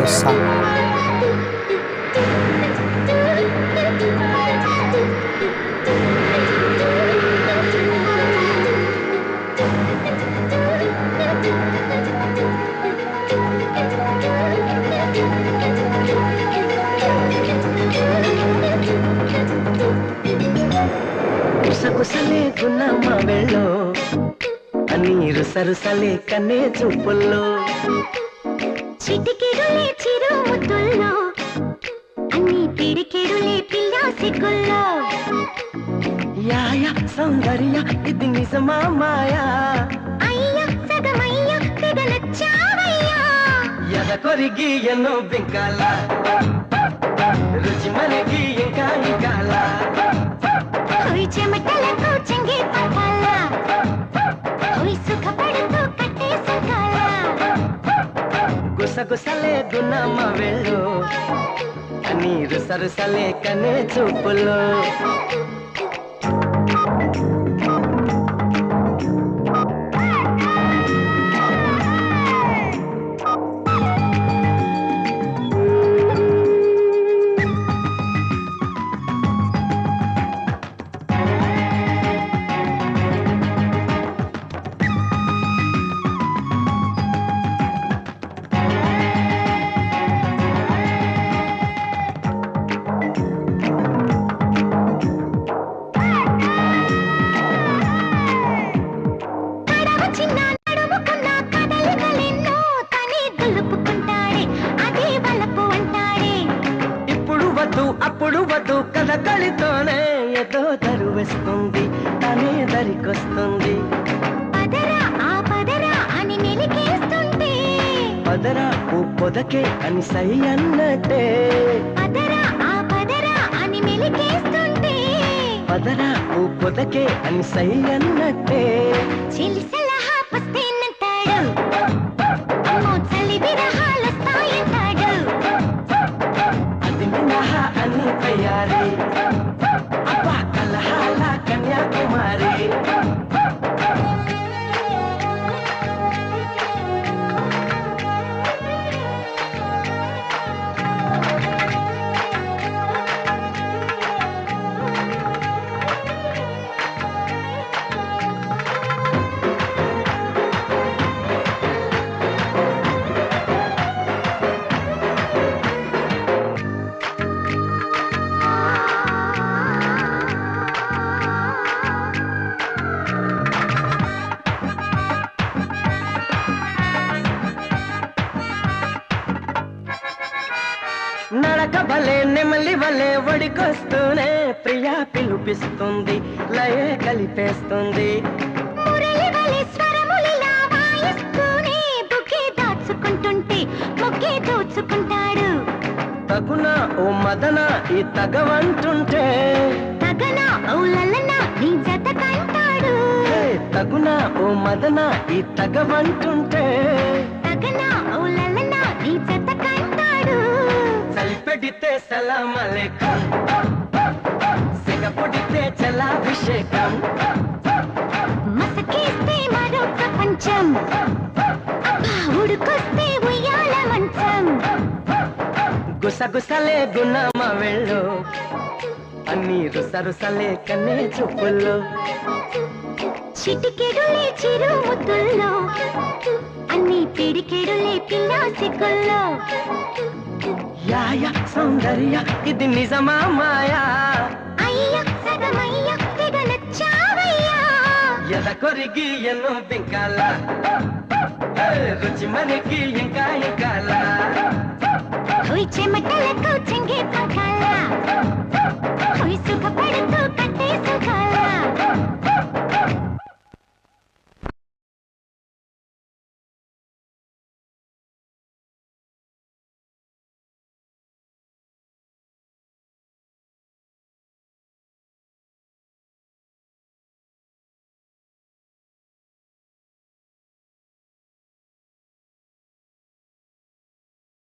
Rosa. కుసకుసలే Gunnamma వెళ్ళో నీరు సరుసలే కన్నే చూపుల్లో చిటికెడులే చిరు ముద్దుల్లో అన్ని పిడికెడులే పిల్ల సిగ్గుల్లో యాయ సౌందర్య ఇది నిజమా మాయా అయ్య సగమయ్య తెగలొచ్చావయ్యా ఎద కొరిగి ఎన్నో బింకాల రుచి మనకి ఇంకా ఇంకాల హోయ్ చెమటలకు చెంగే పట్టాల హోయ్ సుఖపడుతూ కట్టే సంకాల గుసగుసలే గున్నమ్మ వెళ్ళు నీరు సరుసలే కన్నే చూపుల్లో అప్పుడు వద్దు కథ కలితోనే ఏదో దరువేస్తుంది తనే దరికొస్తుంది పదరా ఆ పదరా అని మెలికేస్తుంటే పదరా ఓ పొదకే అని సై అన్నట్టే పదరా ఆ పదరా అని మెలికేస్తుంటే పదరా ఓ పొదకే అని సై అన్నట్టే చిలిసలహా పస్తేనంటాడు అమ్మో చలి విరహాలొస్తాయంటాడు అది మినహా అన్ని తయారీ అబ్బా కలహాల కన్యాకుమారి నడక భలే నెమలి వలే ఒడికొస్తూనే ప్రియా పిలుపిస్తుంది లయే కలిపేస్తుంది మురళి వలె స్వరములిలా వాయిస్తూనే బుకే దాచుకుంటుంటే ముక్కే దోచుకుంటాడు తగునా ఓ మదన ఈ తగవంటుంటే తగన ఔలలన నీ జత కంటాడు తగునా ఓ మదన ఈ తగవంటుంటే తగన ఔలలన నీ జత కంటాడు చలిపెడితే సలాం అలైకుం సిగపొడితే చలాభిషేకం మసకేస్తే మరో ప్రపంచం అబ్బా ఉడుకొస్తే ఉయ్యాల మంచం గుసగుసలే గున్నమ్మ వెళ్ళు అన్ని రుసరుసలే కన్నే చూపుల్లో చిటికెడులే చిరు ముద్దుల్లో అన్ని పిడికెడులే పిల్ల సిగ్గుల్లో యాయ సౌందర్య ఇది నిజమా మాయా అయ్య సగమయ్య తెగలొచ్చావయ్యా ఎద కొరిగి ఎన్నో బింకాల రుచి మనకి ఇంకా ఇంకాల హోయ్ చెమటలకు చెంగే పకాల హోయ్ సుఖపడుతూ కట్టేసు